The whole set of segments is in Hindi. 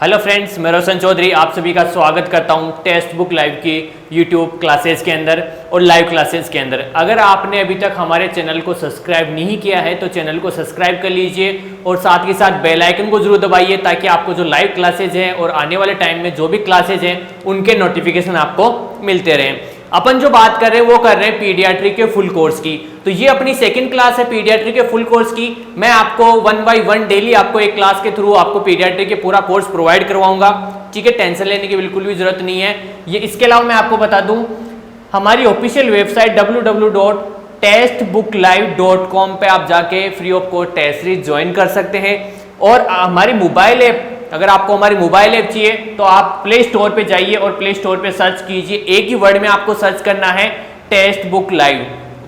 हेलो फ्रेंड्स, मैं रोशन चौधरी आप सभी का स्वागत करता हूं टेक्स्ट बुक लाइव की यूट्यूब क्लासेस के अंदर और लाइव क्लासेस के अंदर। अगर आपने अभी तक हमारे चैनल को सब्सक्राइब नहीं किया है तो चैनल को सब्सक्राइब कर लीजिए और साथ ही साथ बेल आइकन को जरूर दबाइए ताकि आपको जो लाइव क्लासेज हैं और आने वाले टाइम में जो भी क्लासेज हैं उनके नोटिफिकेशन आपको मिलते रहें। अपन जो बात कर रहे हैं वो कर रहे हैं पीडियाट्रिक के फुल कोर्स की। तो ये अपनी सेकंड क्लास है पीडियाट्रिक के फुल कोर्स की। मैं आपको 1 बाय 1 डेली आपको एक क्लास के थ्रू आपको पीडियाट्रिक के पूरा कोर्स प्रोवाइड करवाऊंगा। ठीक है, टेंशन लेने की बिल्कुल भी जरूरत नहीं है। ये इसके अलावा मैं आपको बता दूं हमारी ऑफिशियल वेबसाइट www.testbooklive.com पे आप जाके free of cost test series join कर सकते हैं। और हमारी मोबाइल ऐप, अगर आपको हमारी मोबाइल ऐप चाहिए तो आप प्ले स्टोर पे जाइए और प्ले स्टोर पे सर्च कीजिए। एक ही वर्ड में आपको सर्च करना है टेक्स्ट बुक लाइव,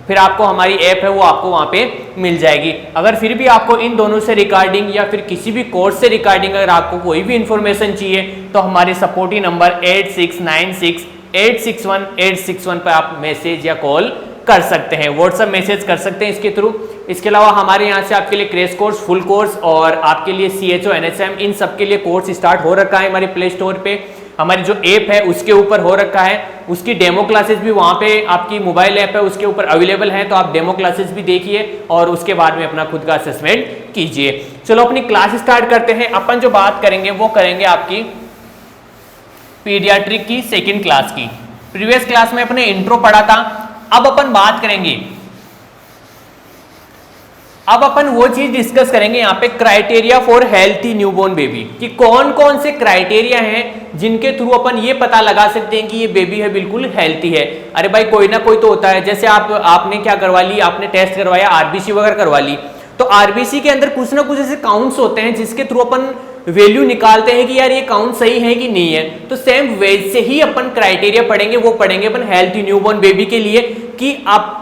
फिर आपको हमारी ऐप है वो आपको वहां पे मिल जाएगी। अगर फिर भी आपको इन दोनों से रिगार्डिंग या फिर किसी भी कोर्स से रिगार्डिंग अगर आपको कोई भी इंफॉर्मेशन चाहिए तो हमारे सपोर्टिंग नंबर 8696861861 पर आप मैसेज या कॉल कर सकते हैं, व्हाट्सएप मैसेज कर सकते हैं इसके थ्रू। इसके अलावा हमारे यहाँ से आपके लिए क्रैश कोर्स, फुल कोर्स और आपके लिए CHO NSM इन सब के लिए कोर्स स्टार्ट हो रखा है हमारे प्ले स्टोर पे। हमारी जो ऐप है उसके ऊपर हो रखा है, उसकी डेमो क्लासेस भी वहाँ पे आपकी मोबाइल ऐप है उसके ऊपर अवेलेबल है, तो आप डेमो क्लासेस भी देखिए और उसके बाद में अपना खुद का असेसमेंट कीजिए। चलो अपनी क्लास स्टार्ट करते हैं। अपन जो बात करेंगे वो करेंगे आपकी पीडियाट्रिक की सेकेंड क्लास की। प्रीवियस क्लास में अपने इंट्रो पढ़ा था, अब अपन बात करेंगे, अब अपन वो चीज डिस्कस करेंगे यहाँ पे criteria for healthy newborn baby, कि कौन कौन से क्राइटेरिया हैं जिनके थ्रू अपन ये पता लगा सकते हैं कि ये बेबी है बिल्कुल हेल्थी है। अरे भाई कोई ना कोई तो होता है, जैसे आपने क्या करवा ली, आपने टेस्ट करवाया, RBC वगैरह करवा ली, तो RBC के अंदर कुछ ना कुछ ऐसे काउंट्स होते हैं जिसके थ्रू अपन वैल्यू निकालते हैं कि यार ये काउंट सही है कि नहीं है। तो सेम वैसे ही अपन क्राइटेरिया पढ़ेंगे, वो पढ़ेंगे अपन हेल्थी न्यूबॉर्न बेबी के लिए कि आप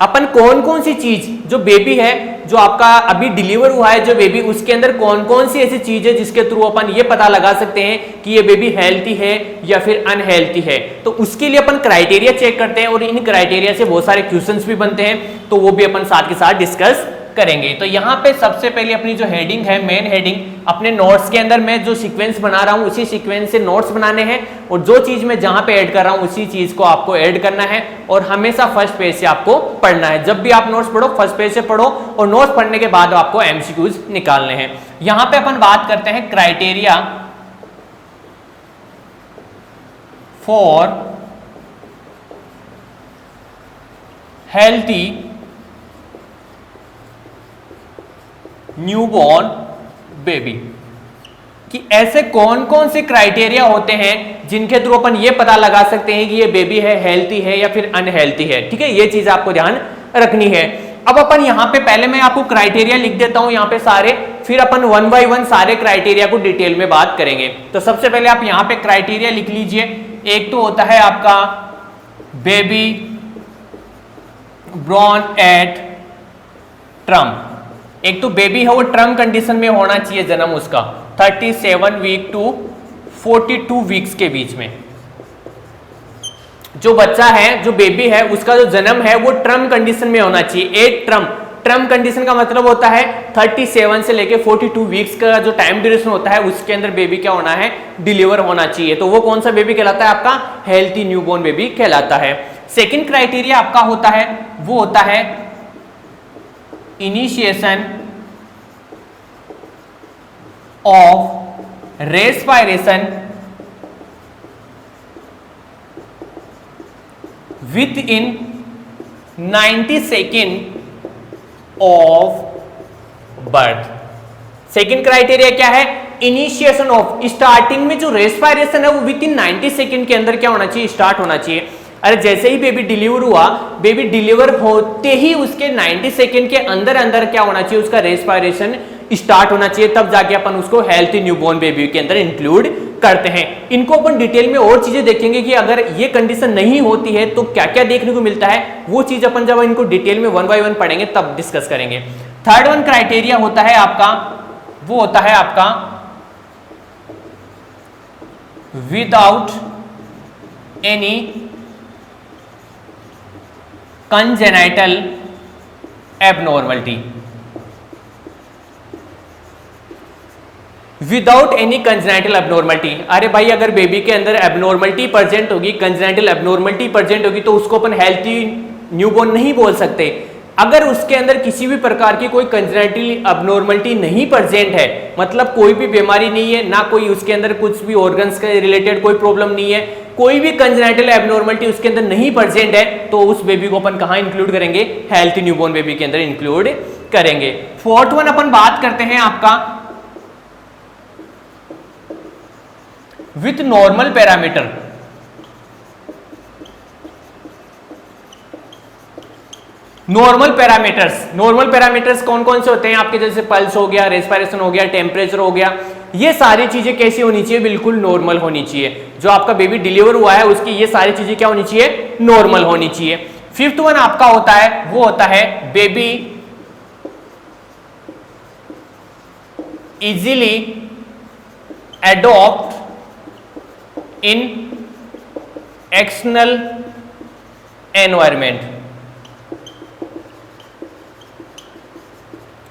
अपन कौन कौन सी चीज जो बेबी है जो आपका अभी डिलीवर हुआ है जो बेबी, उसके अंदर कौन कौन सी ऐसी चीज है जिसके थ्रू अपन ये पता लगा सकते हैं कि ये बेबी हेल्थी है या फिर अनहेल्थी है। तो उसके लिए अपन क्राइटेरिया चेक करते हैं और इन क्राइटेरिया से बहुत सारे क्वेश्चंस भी बनते हैं, तो वो भी अपन साथ के साथ डिस्कस करेंगे। तो यहाँ पे सबसे पहले अपनी जो हेडिंग है, मेन हेडिंग, अपने नोट्स के अंदर मैं जो सीक्वेंस बना रहा हूँ उसी सीक्वेंस से नोट्स बनाने हैं और जो चीज मैं जहां पे ऐड कर रहा हूँ उसी चीज को आपको ऐड करना है और हमेशा फर्स्ट पेज से आपको पढ़ना है। जब भी आप नोट्स पढ़ो फर्स्ट पेज से पढ़ो और नोट्स पढ़ने के बाद आपको MCQs निकालने हैं। यहां पे अपन बात करते हैं criteria for healthy newborn baby, कि ऐसे कौन कौन से क्राइटेरिया होते हैं जिनके थ्रू अपन ये पता लगा सकते हैं कि ये बेबी है हेल्थी है या फिर अनहेल्थी है। ठीक है, ये चीज आपको ध्यान रखनी है। अब अपन यहाँ पे पहले मैं आपको क्राइटेरिया लिख देता हूं यहाँ पे सारे, फिर अपन 1 बाय 1 सारे क्राइटेरिया को डिटेल में बात करेंगे। तो सबसे पहले आप यहाँ पे क्राइटेरिया लिख लीजिए। एक तो होता है आपका बेबी ब्रॉर्न एट टर्म, एक तो बेबी है वो टर्म कंडीशन में होना चाहिए, जन्म उसका 37 वीक टू 42 वीक्स के बीच में। जो बच्चा है, जो बेबी है, उसका जो जन्म है वो टर्म कंडीशन में होना चाहिए। एक टर्म कंडीशन का मतलब होता है 37 से लेके 42 वीक्स का जो टाइम ड्यूरेशन होता है उसके अंदर बेबी क्या होना है, डिलीवर होना चाहिए। तो वो कौन सा बेबी कहलाता है, आपका हेल्थी न्यूबॉर्न बेबी कहलाता है। सेकेंड क्राइटेरिया आपका होता है वो होता है initiation of respiration with in 90 second of birth. Second criteria क्या है, इनिशिएशन ऑफ, स्टार्टिंग में जो रेस्पिरेशन है वो विथ इन 90 सेकेंड के अंदर क्या होना चाहिए, स्टार्ट होना चाहिए। अरे जैसे ही बेबी डिलीवर हुआ, बेबी डिलीवर होते ही उसके 90 सेकेंड के अंदर अंदर क्या होना चाहिए, उसका रेस्पिरेशन स्टार्ट होना चाहिए, तब जाके अपन उसको हेल्थी न्यूबॉर्न बेबी के अंदर इंक्लूड करते हैं। इनको अपन डिटेल में और चीजें देखेंगे कि अगर ये कंडीशन नहीं होती है तो क्या क्या देखने को मिलता है, वो चीज अपन जब इनको डिटेल में 1 बाय 1 पढ़ेंगे तब डिस्कस करेंगे। थर्ड वन क्राइटेरिया होता है आपका, वो होता है आपका without any congenital abnormality, without any congenital abnormality. अरे भाई अगर बेबी के अंदर एबनॉर्मलिटी प्रेजेंट होगी, कंजेनिटल एबनॉर्मलिटी प्रेजेंट होगी, तो उसको अपन हेल्थी न्यूबॉर्न नहीं बोल सकते। अगर उसके अंदर किसी भी प्रकार की कोई कंजेनिटल एबनॉर्मलिटी नहीं प्रेजेंट है, मतलब कोई भी बीमारी नहीं है, ना कोई उसके अंदर कुछ भी ऑर्गन्स के रिलेटेड कोई प्रॉब्लम नहीं है, कोई भी कंजेनिटल एबनॉर्मलिटी उसके अंदर नहीं प्रेजेंट है, तो उस बेबी को अपन कहां इंक्लूड करेंगे? हेल्थी न्यूबॉर्न बेबी के अंदर इंक्लूड करेंगे। फोर्थ वन अपन बात करते हैं आपका with normal parameter. Normal parameters कौन कौन से होते हैं आपके? जैसे पल्स हो गया, रेस्पिरेशन हो गया, टेम्परेचर हो गया, ये सारी चीजें कैसी होनी चाहिए? बिल्कुल नॉर्मल होनी चाहिए। जो आपका बेबी डिलीवर हुआ है उसकी ये सारी चीजें क्या होनी चाहिए? नॉर्मल होनी चाहिए। फिफ्थ वन आपका होता है, वो होता है बेबी इजीली एडॉप्ट इन एक्सटर्नल एनवायरमेंट।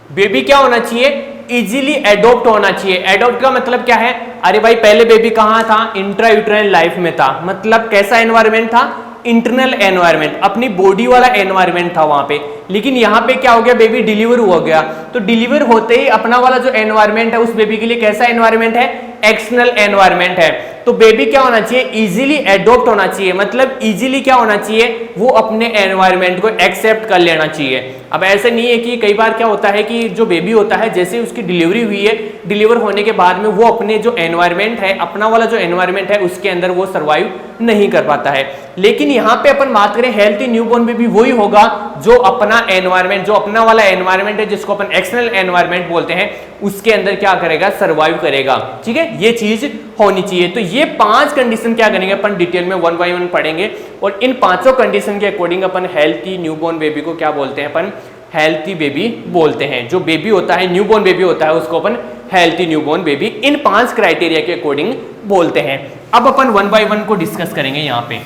बेबी क्या होना चाहिए? इजीली एडॉप्ट होना चाहिए। एडॉप्ट का मतलब क्या है? अरे भाई पहले बेबी कहां था? इंट्रायूटेराइन लाइफ में था, मतलब कैसा एनवायरमेंट था? इंटरनल एनवायरमेंट, अपनी बॉडी वाला एनवायरमेंट था वहां पे। लेकिन यहां पे क्या हो गया? बेबी डिलीवर हो गया, तो डिलीवर होते ही अपना वाला जो एनवायरमेंट है उस बेबी के लिए कैसा एनवायरमेंट है? एक्सटर्नल एनवायरमेंट है। तो बेबी क्या होना चाहिए? इजीली एडॉप्ट होना चाहिए, मतलब इजीली क्या होना चाहिए? वो अपने एनवायरमेंट को एक्सेप्ट कर लेना चाहिए। अब ऐसे नहीं है कि कई बार क्या होता है कि जो बेबी होता है जैसे उसकी डिलीवरी हुई है, डिलीवर होने के बाद में वो अपने जो एनवायरमेंट है, अपना वाला जो एनवायरमेंट है उसके अंदर वो सर्वाइव नहीं कर पाता है। लेकिन यहाँ पे अपन बात करें हेल्थी न्यूबॉर्न बेबी, वही होगा जो अपना एनवायरमेंट, जो अपना वाला एनवायरमेंट है जिसको अपन एक्सटर्नल एनवायरमेंट बोलते हैं, उसके अंदर क्या करेगा? सर्वाइव करेगा। ठीक है, ये चीज होनी चाहिए। तो ये 5 कंडीशन क्या करेंगे अपन डिटेल में 1 बाय 1 पढ़ेंगे, और इन 5 कंडीशन के अकॉर्डिंग अपन हेल्थी न्यूबॉर्न बेबी को क्या बोलते हैं? अपन हेल्थी बेबी बोलते हैं। जो बेबी होता है, न्यूबॉर्न बेबी होता है, उसको अपन healthy newborn baby in 5 criteria के अकॉर्डिंग बोलते हैं। अब अपन 1 बाय 1 को डिस्कस करेंगे। यहां पे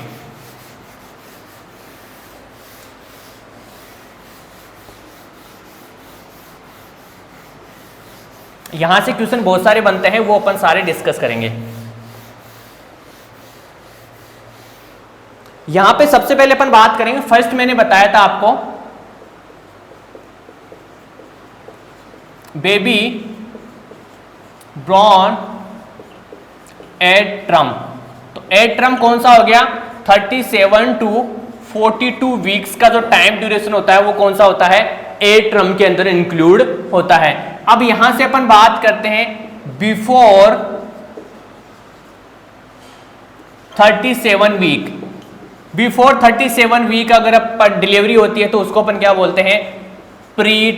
यहां से क्वेश्चन बहुत सारे बनते हैं, वो अपन सारे डिस्कस करेंगे। यहां पे सबसे पहले अपन बात करेंगे, फर्स्ट मैंने बताया था आपको बेबी ब्रॉन एट ट्रम। तो एट ट्रम कौन सा हो गया? 37 टू 42 वीक्स का जो टाइम ड्यूरेशन होता है वो कौन सा होता है? एट ट्रम के अंदर इंक्लूड होता है। अब यहां से अपन बात करते हैं बिफोर 37 वीक। बिफोर 37 वीक अगर डिलीवरी होती है तो उसको अपन क्या बोलते हैं? Pre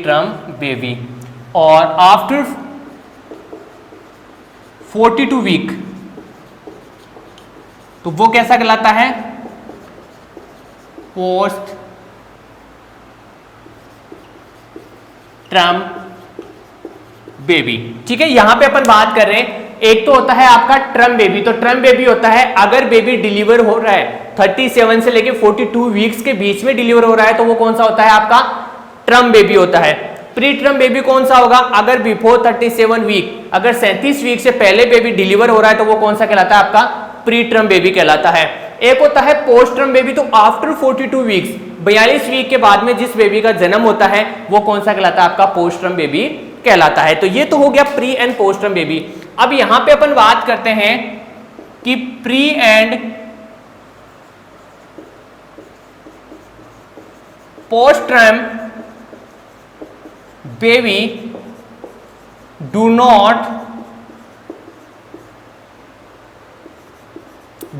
term baby. और आफ्टर 42 वीक तो वो कैसा कहलाता है? Post term baby. ठीक है, यहां पे अपन बात कर रहे हैं, एक तो होता है आपका ट्रम बेबी। तो ट्रम बेबी होता है अगर बेबी डिलीवर हो रहा है 37 से लेके 42 वीक्स के बीच में डिलीवर हो रहा है तो वो कौन सा होता है? आपका ट्रम बेबी होता है। प्री ट्रम बेबी कौन सा होगा? अगर बिफोर 37 वीक, अगर 37 वीक से पहले बेबी डिलीवर हो रहा है तो वो कौन सा कहलाता है? आपका प्री ट्रम बेबी कहलाता है। एक होता है पोस्ट ट्रम बेबी, तो आफ्टर 42 वीक्स, 42 वीक के बाद में जिस बेबी का जन्म होता है वो कौन सा कहलाता है? आपका पोस्ट ट्रम बेबी कहलाता है। तो ये तो हो गया pre and post term baby. अब यहां पे अपन बात करते हैं कि pre and post term baby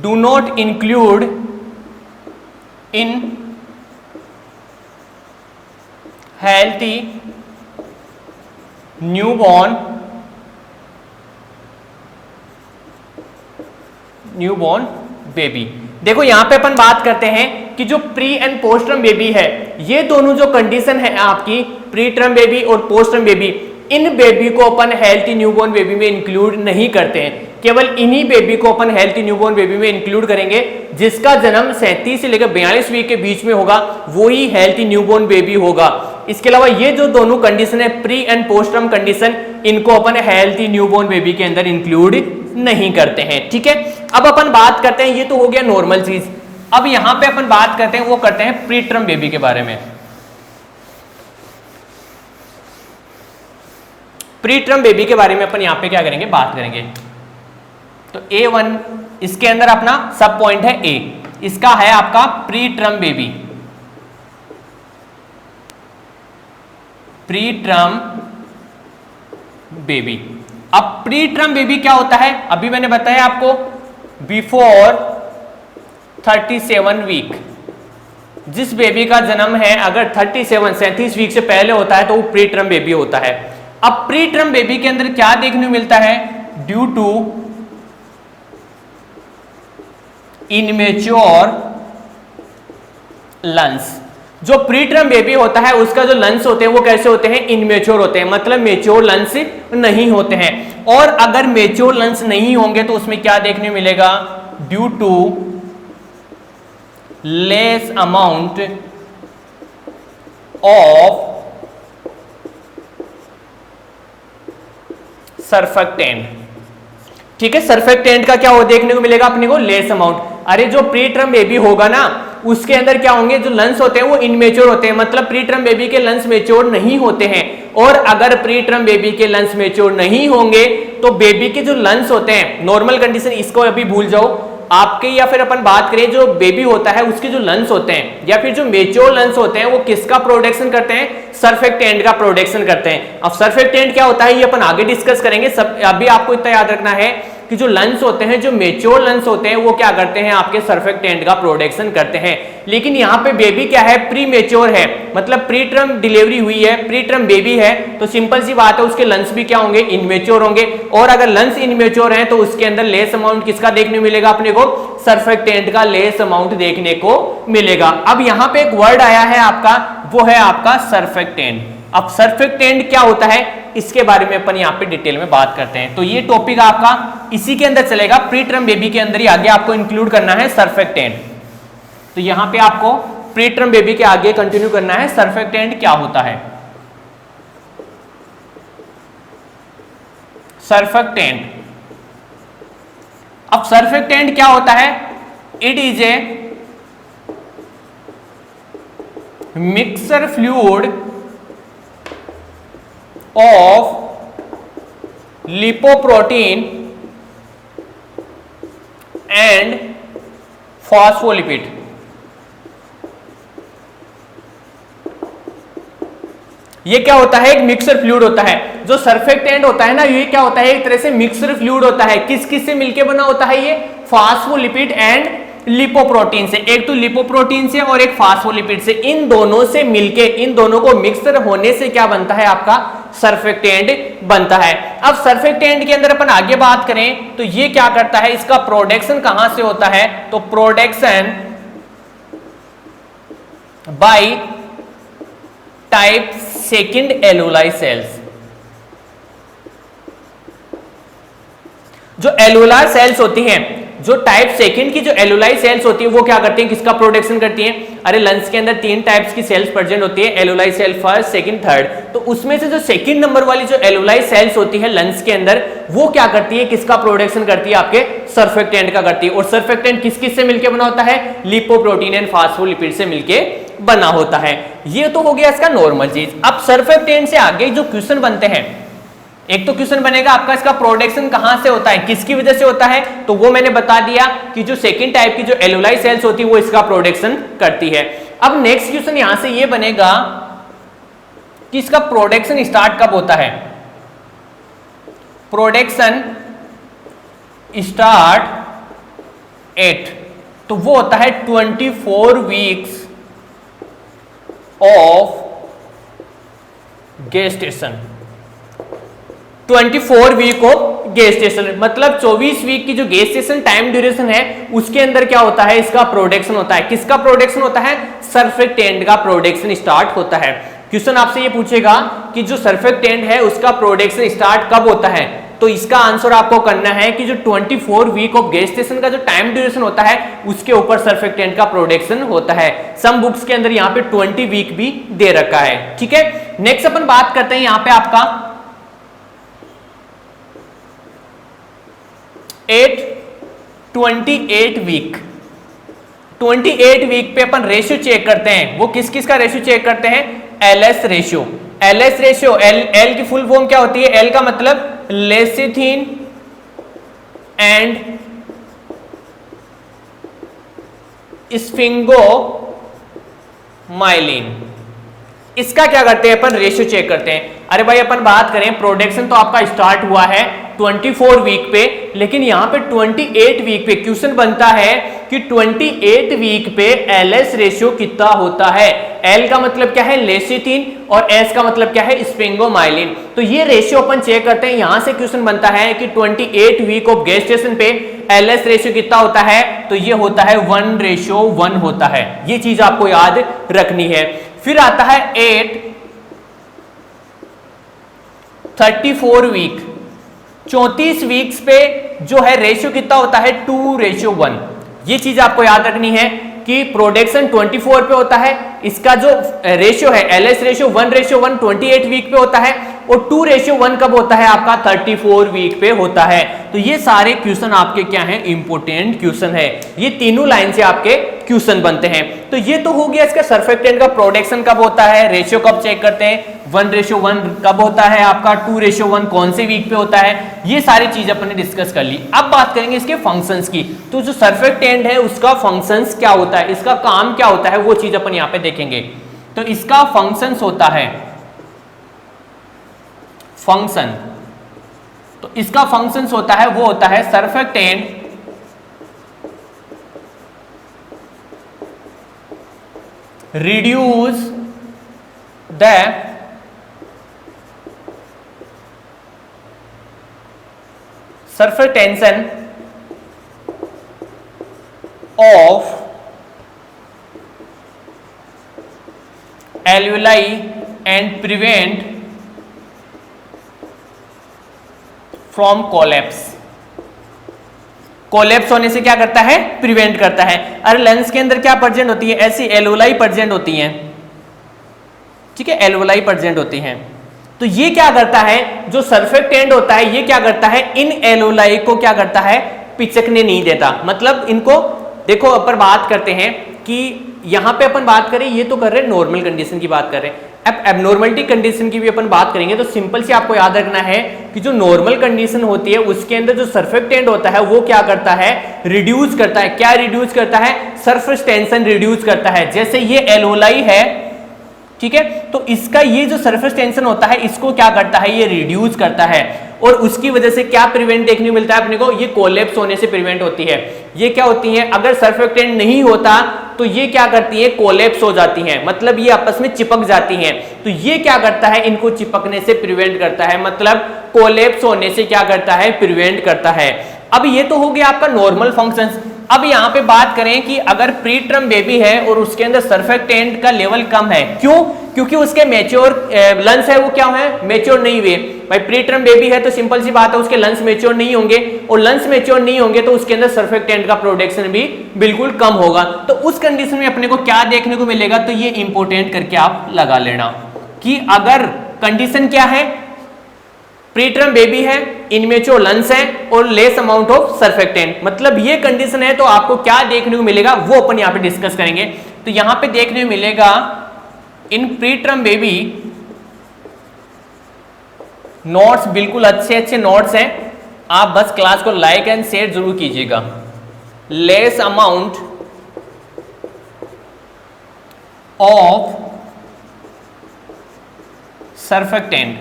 do not include in healthy newborn baby. देखो यहां पे अपन बात करते हैं कि जो pre and post term baby है, ये दोनों जो कंडीशन है आपकी प्री टर्म बेबी और पोस्ट टर्म बेबी, इन बेबी को अपन हेल्थी न्यूबॉर्न बेबी में इंक्लूड नहीं करते हैं। केवल इन्हीं बेबी को अपन हेल्थी न्यूबॉर्न बेबी में इंक्लूड करेंगे जिसका जन्म 37 से लेकर 42 वीक के बीच में होगा, वो ही हेल्थी न्यूबॉर्न बेबी होगा। इसके अलावा ये जो दोनों कंडीशन है, pre and post term condition, इनको अपन हेल्थी न्यूबॉर्न बेबी के अंदर इंक्लूड नहीं करते हैं। ठीक है, अब अपन बात करते हैं, ये तो हो गया नॉर्मल चीज। अब यहां पे अपन बात करते हैं, वो करते हैं प्री टर्म बेबी के बारे में। प्री टर्म बेबी के बारे में अपन यहां पे क्या करेंगे, बात करेंगे। तो A1 इसके अंदर अपना सब पॉइंट है A, इसका है आपका pre term baby. Pre term baby. अब प्री टर्म बेबी क्या होता है, अभी मैंने बताया आपको, बिफोर 37 वीक। जिस बेबी का जन्म है अगर 37 वीक से पहले होता है तो वो प्री टर्म बेबी होता है। अब प्री टर्म बेबी के अंदर क्या देखने को मिलता है, ड्यू टू इनमेच्योर लंग्स। जो प्री टर्म बेबी होता है उसका जो लंग्स होते हैं वो कैसे होते हैं, इनमेच्योर होते हैं, मतलब मेच्योर लंग्स नहीं होते हैं। और अगर मेच्योर लंग्स नहीं होंगे तो उसमें क्या देखने मिलेगा, due to less amount of surfactant. ठीक है, सर्फेक्टेंट का क्या हो देखने को मिलेगा अपने को, लेस अमाउंट। अरे जो प्री टर्म बेबी होगा ना उसके अंदर क्या होंगे, जो लंग्स होते हैं वो इनमेच्योर होते हैं, मतलब प्री टर्म बेबी के लंग्स मेच्योर नहीं होते हैं। और अगर प्री टर्म बेबी के लंग्स मेच्योर नहीं होंगे तो बेबी के जो लंग्स होते हैं, नॉर्मल कंडीशन इसको अभी भूल जाओ आपके, या फिर अपन बात करें जो बेबी होता है उसके जो लंग्स होते हैं या फिर जो मेच्योर लंग्स होते हैं वो किसका प्रोडक्शन करते हैं, सर्फेक्टेंट का प्रोडक्शन करते हैं। अब सर्फेक्टेंट क्या होता है ये अपन आगे डिस्कस करेंगे। सब अभी आपको इतना याद रखना है कि जो लंग्स होते हैं, जो मेच्योर लंग्स होते हैं वो क्या करते हैं, आपके सर्फेक्टेंट का प्रोडक्शन करते हैं। लेकिन यहाँ पे बेबी क्या है, प्री मेच्योर है, मतलब प्री टर्म डिलीवरी हुई है, प्री टर्म बेबी है, तो सिंपल सी बात है उसके लंग्स भी क्या होंगे, इनमेच्योर होंगे। और अगर लंग्स इनमेच्योर हैं तो उसके अंदर लेस अमाउंट किसका देखने मिलेगा अपने को, सर्फेक्टेंट का लेस अमाउंट देखने को मिलेगा। अब यहाँ पे एक वर्ड आया है आपका, वो है आपका सर्फेक्टेंट। अब सर्फेक्टेंट क्या होता है इसके बारे में अपन यहाँ पे डिटेल में बात करते हैं। तो ये टॉपिक आपका इसी के अंदर चलेगा, प्री टर्म बेबी के अंदर ही आगे आपको इंक्लूड करना है सर्फेक्टेंट। तो यहाँ पे आपको प्री टर्म बेबी के आगे कंटिन्यू करना है, सर्फेक्टेंट क्या होता है। सर्फेक्टेंट, अब सर्फेक्टेंट क्या होता है, it is a mixer fluid of lipoprotein and phospholipid। ये क्या होता है, एक मिक्सर फ्लूइड होता है। जो सर्फेक्टेंट होता है ना, ये क्या होता है, एक तरह से मिक्सर फ्लूइड होता है। किस किस से मिलके बना होता है ये, फास्फोलिपिड एंड लिपोप्रोटीन से। एक तो लिपोप्रोटीन से और एक फास्फोलिपिड से, इन दोनों से मिलके, इन दोनों को मिक्सर होने से क्या बनता है, आपका सर्फेक्टेंट बनता है। अब सर्फेक्टेंट के अंदर अपन आगे बात करें तो ये क्या करता है, इसका प्रोडक्शन कहां से होता है, तो production by type second alveoli cells. जो एलुलर सेल्स होती हैं, जो टाइप सेकंड की जो एलुलाई सेल्स होती है वो क्या करती हैं, किसका प्रोडक्शन करती हैं, अरे लंग्स के अंदर 3 टाइप्स की सेल्स प्रेजेंट होती है, एलुलाई सेल फर्स्ट, सेकंड, थर्ड। तो उसमें से जो सेकंड नंबर वाली जो एलुलाई सेल्स होती है लंग्स के अंदर, वो क्या करती है, किसका प्रोडक्शन करती है, आपके सर्फेक्टेंट का करती है। और सर्फेक्टेंट किस किस से मिलकर बना होता है, लिपोप्रोटीन एंड फास्फोलिपिड से मिलके बना होता है। ये तो हो गया इसका नॉर्मल चीज। अब सर्फेक्टेंट से आगे जो क्वेश्चन बनते हैं, एक तो क्वेश्चन बनेगा आपका इसका प्रोडक्शन कहां से होता है, किसकी वजह से होता है, तो वो मैंने बता दिया कि जो सेकंड टाइप की जो एलुलाई सेल्स होती है वो इसका प्रोडक्शन करती है। अब नेक्स्ट क्वेश्चन यहां से ये बनेगा कि इसका प्रोडक्शन स्टार्ट कब होता है। प्रोडक्शन स्टार्ट एट, तो वो होता है 24 weeks of gestation. 24 week of gestation मतलब 24 वीक की जो गेस्टेशन टाइम ड्यूरेशन है उसके अंदर क्या होता है, इसका प्रोडक्शन होता है। किसका प्रोडक्शन होता है, सर्फेक्टेंट का प्रोडक्शन स्टार्ट होता है। क्वेश्चन आपसे ये पूछेगा कि जो सर्फेक्टेंट है उसका प्रोडक्शन स्टार्ट कब होता है, तो इसका आंसर आपको करना है कि जो 24 वीक ऑफ गेस्टेशन का जो टाइम ड्यूरेशन होता है उसके ऊपर सर्फेक्टेंट का प्रोडक्शन होता है। सम बुक्स के अंदर यहाँ पे 20 वीक भी दे रखा है। ठीक है, नेक्स्ट अपन बात करते हैं यहाँ पे आपका 28 वीक। 28 वीक पे अपन रेशियो चेक करते हैं। वो किस किस का रेशियो चेक करते हैं? LS ratio. LS ratio, L की फुल फॉर्म क्या होती है? एल का मतलब लेसिथिन एंड स्फिंगोमाइलिन। इसका क्या करते हैं अपन? रेशियो चेक करते हैं। अरे भाई अपन बात करें, प्रोडक्शन तो आपका स्टार्ट हुआ है 24 वीक पे, लेकिन यहां पे 28 वीक पे क्वेश्चन बनता है कि 28 वीक पे एलएस रेशियो कितना होता है? एल का मतलब क्या है? लेसिथिन, और एस का मतलब क्या है? स्फिंगोमाइलिन। तो ये रेशियो अपन चेक करते हैं। यहां से क्वेश्चन बनता है कि 28 वीक ऑफ गेस्टेशन पे एलएस रेशियो कितना होता है? तो ये होता है 1:1 होता है। ये चीज आपको याद रखनी है। फिर आता है 34 वीक। 34 वीक्स पे जो है रेशियो कितना होता है? 2:1। ये चीज आपको याद रखनी है कि प्रोडक्शन 24 पे होता है, इसका जो रेशियो है एलएस रेशियो 1:1 28 वीक पे होता है, और 2:1 कब होता है? आपका 34 वीक पे होता है। तो ये सारे क्वेश्चन आपके क्या हैं? इंपोर्टेंट क्वेश्चन है। ये तीनों लाइन से आपके क्वेश्चन बनते हैं। तो ये तो हो गया इसका सर्फेक्टेंट का प्रोडक्शन कब होता है, रेशियो कब चेक करते हैं, 1:1 कब होता है आपका, 2:1 कौन से वीक पे होता है, ये सारी चीज अपन ने डिस्कस कर ली। अब बात करेंगे इसके फंक्शंस की। तो जो सर्फेक्टेंट है उसका फंक्शंस क्या होता है, इसका काम क्या होता है, वो चीज अपन यहाँ पे देखेंगे। तो इसका फंक्शंस होता है फंक्शन, तो इसका फंक्शंस होता है वो होता है surfactant reduce the surface tension of alveoli and prevent from collapse। Collapse होने से क्या करता है? प्रिवेंट करता है। अरे लंग्स के अंदर क्या प्रेजेंट होती है? ऐसी एल्वोलाई प्रेजेंट होती हैं। ठीक है, एल्वोलाई प्रेजेंट होती हैं। तो ये क्या करता है? जो सर्फेक्टेंट होता है ये क्या करता है? इन एल्वोलाई को क्या करता है? पिचकने नहीं देता। मतलब इनको देखो, अपन बात करते हैं कि यहां पे अपन बात करें, ये तो कर रहे हैं नॉर्मल कंडीशन की बात कर रहे हैं। अब एबनॉर्मलिटी कंडीशन की भी अपन बात करेंगे। तो सिंपल से आपको याद रखना है कि जो नॉर्मल कंडीशन होती है उसके अंदर जो सर्फेक्टेंट होता है वो क्या करता है? रिड्यूस करता है। क्या रिड्यूस करता है? सरफेस टेंशन रिड्यूस करता है। जैसे ये एल्वोलाई है, ठीक है, तो इसका ये जो सरफेस टेंशन होता है इसको क्या करता है? ये रिड्यूस करता है, और उसकी वजह से क्या प्रिवेंट देखने को मिलता है अपने को? ये कोलैप्स होने से प्रिवेंट होती है। ये क्या होती है? अगर सर्फेक्टेंट नहीं होता तो ये क्या करती है? कोलैप्स हो जाती हैं, मतलब ये आपस में चिपक जाती हैं। तो ये क्या करता है? इनको चिपकने से प्रिवेंट करता है, मतलब कोलैप्स होने से क्या करता है? प्रिवेंट करता है। अब ये तो हो गया आपका नॉर्मल फंक्शंस। अब यहाँ पे बात करें कि अगर प्री टर्म बेबी है और उसके अंदर सर्फेक्टेंट का लेवल कम है, क्यों? क्योंकि उसके मैच्योर लंग्स है वो क्या है? मैच्योर नहीं हुए। भाई प्री टर्म बेबी है तो सिंपल सी बात है उसके लंग्स मैच्योर नहीं होंगे, और लंग्स मैच्योर नहीं होंगे तो उसके अंदर सर्फेक्टेंट का प्रोडक्शन भी बिल्कुल कम होगा। तो उस कंडीशन में अपने को क्या देखने को मिलेगा? तो ये इंपोर्टेंट करके आप लगा लेना कि अगर कंडीशन क्या है? प्री टर्म बेबी है, इनमेच्योर लंग्स है और लेस अमाउंट ऑफ सर्फेक्टेंट, मतलब ये कंडीशन है। तो आपको क्या देखने को मिलेगा वो अपन यहाँ पे डिस्कस करेंगे। तो यहाँ पे देखने को मिलेगा इन प्री टर्म बेबी, नोट्स बिल्कुल अच्छे नोट्स हैं, आप बस क्लास को लाइक एंड शेयर जरूर कीजिएगा। लेस अमाउंट ऑफ सर्फेक्टेंट,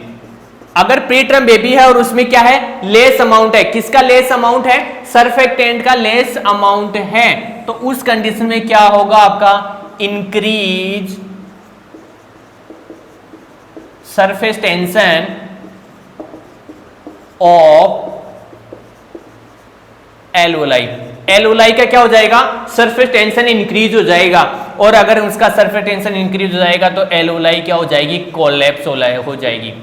अगर प्री टर्म बेबी है और उसमें क्या है? लेस अमाउंट है। किसका लेस अमाउंट है? सर्फेक्टेंट का लेस अमाउंट है। तो उस कंडीशन में क्या होगा आपका? Increase surface tension of alveoli. Alveoli का क्या हो जाएगा? सरफेस टेंशन इंक्रीज हो जाएगा, और अगर उसका सरफेस टेंशन इंक्रीज हो जाएगा तो एल्वोलाई क्या हो जाएगी? कोलैप्स हो जाएगी।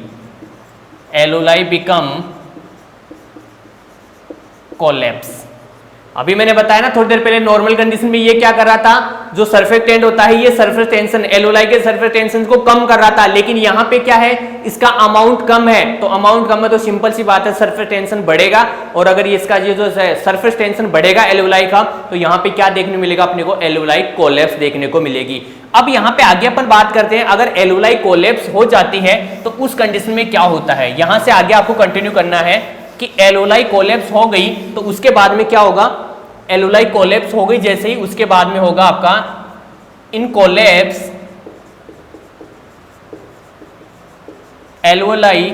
Alveoli become collapse. अभी मैंने बताया ना थोड़ी देर पहले नॉर्मल कंडीशन में ये क्या कर रहा था, जो सरफेक्टेंट होता है ये सरफेस टेंशन एलोलाई के सरफेस टेंशन को कम कर रहा था, लेकिन यहाँ पे क्या है, इसका अमाउंट कम है। तो अमाउंट कम है तो सिंपल सी बात है सरफेस टेंशन बढ़ेगा, और अगर इसका ये जो सरफेस टेंशन बढ़ेगा एलोलाई का, तो यहाँ पे क्या देखने मिलेगा अपने को, एलोलाई कोलैप्स देखने को मिलेगी। अब यहाँ पे आगे अपन बात करते हैं, अगर एलोलाई कोलैप्स हो जाती है तो उस कंडीशन में क्या होता है। यहां से आगे आपको कंटिन्यू करना है कि एलोलाई कोलैप्स हो गई तो उसके बाद में क्या होगा, एलोलाई कोलैप्स हो गई जैसे ही उसके बाद में होगा आपका in collapse alveoli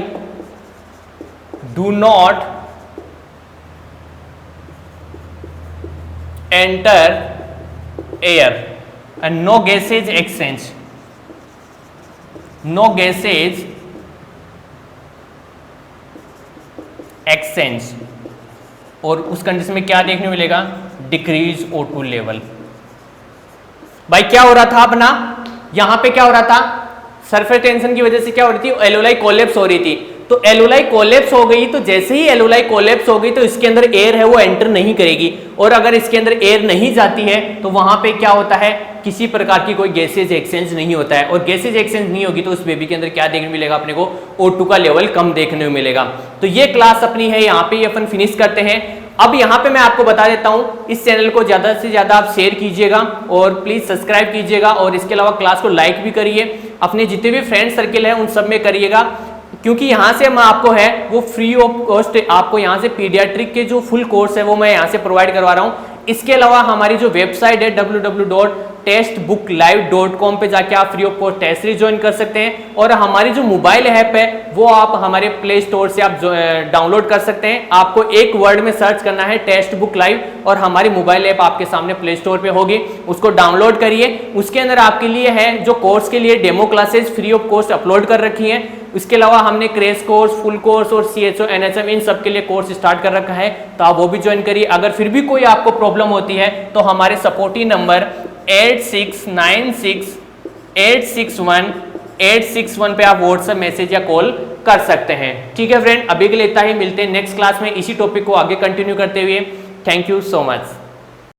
do not enter air and no gases exchange, no gases exchange, और उस कंडीशन में क्या देखने मिलेगा, डिक्रीज O2 लेवल। भाई क्या हो रहा था अपना, यहां पे क्या हो रहा था, सरफेस टेंशन की वजह से क्या हो रही थी, एलोलाई कोलैप्स हो रही थी। तो एलोलाई कोलैप्स हो गई, तो जैसे ही एलोलाई कोलैप्स हो गई तो इसके अंदर एयर है वो एंटर नहीं करेगी, और अगर इसके अंदर एयर नहीं जाती है तो वहां पे क्या होता है, किसी प्रकार की कोई गैसेज एक्सचेंज नहीं होता है, और गैसेज एक्सचेंज नहीं होगी तो उस बेबी के अंदर क्या देखने मिलेगा अपने को, O2 का लेवल कम देखने को मिलेगा। तो ये क्लास अपनी है यहाँ पे अपन फिनिश करते हैं। अब यहाँ पे मैं आपको बता देता हूँ, इस चैनल को ज्यादा से ज्यादा आप शेयर कीजिएगा और प्लीज सब्सक्राइब कीजिएगा, और इसके अलावा क्लास को लाइक भी करिए, अपने जितने भी फ्रेंड सर्किल है उन सब में करिएगा, क्योंकि यहाँ से मैं आपको है वो फ्री ऑफ कॉस्ट आपको यहाँ से पीडियाट्रिक के जो फुल कोर्स है वो मैं यहाँ से प्रोवाइड करवा रहा हूँ। इसके अलावा हमारी जो वेबसाइट है www.testbooklive.com पे जाके आप free of cost test series join कर सकते हैं, और हमारी जो मोबाइल ऐप है वो आप हमारे प्ले स्टोर से आप डाउनलोड कर सकते हैं। आपको एक वर्ड में सर्च करना है टेस्ट बुक लाइव, और हमारी मोबाइल ऐप आपके सामने प्ले स्टोर पे होगी, उसको डाउनलोड करिए। उसके अंदर आपके लिए है जो कोर्स के लिए demo classes free of cost upload कर रखी है। इसके अलावा हमने क्रैश कोर्स, फुल कोर्स और CHO NHM इन सब के लिए कोर्स स्टार्ट कर रखा है, तो आप वो भी ज्वाइन करिए। अगर फिर भी कोई आपको प्रॉब्लम होती है तो हमारे सपोर्टिव नंबर 8696861861 पे आप व्हाट्सएप मैसेज या कॉल कर सकते हैं। ठीक है फ्रेंड, अभी के लिए इतना ही, मिलते हैं नेक्स्ट क्लास में इसी टॉपिक को आगे कंटिन्यू करते हुए। Thank you so much.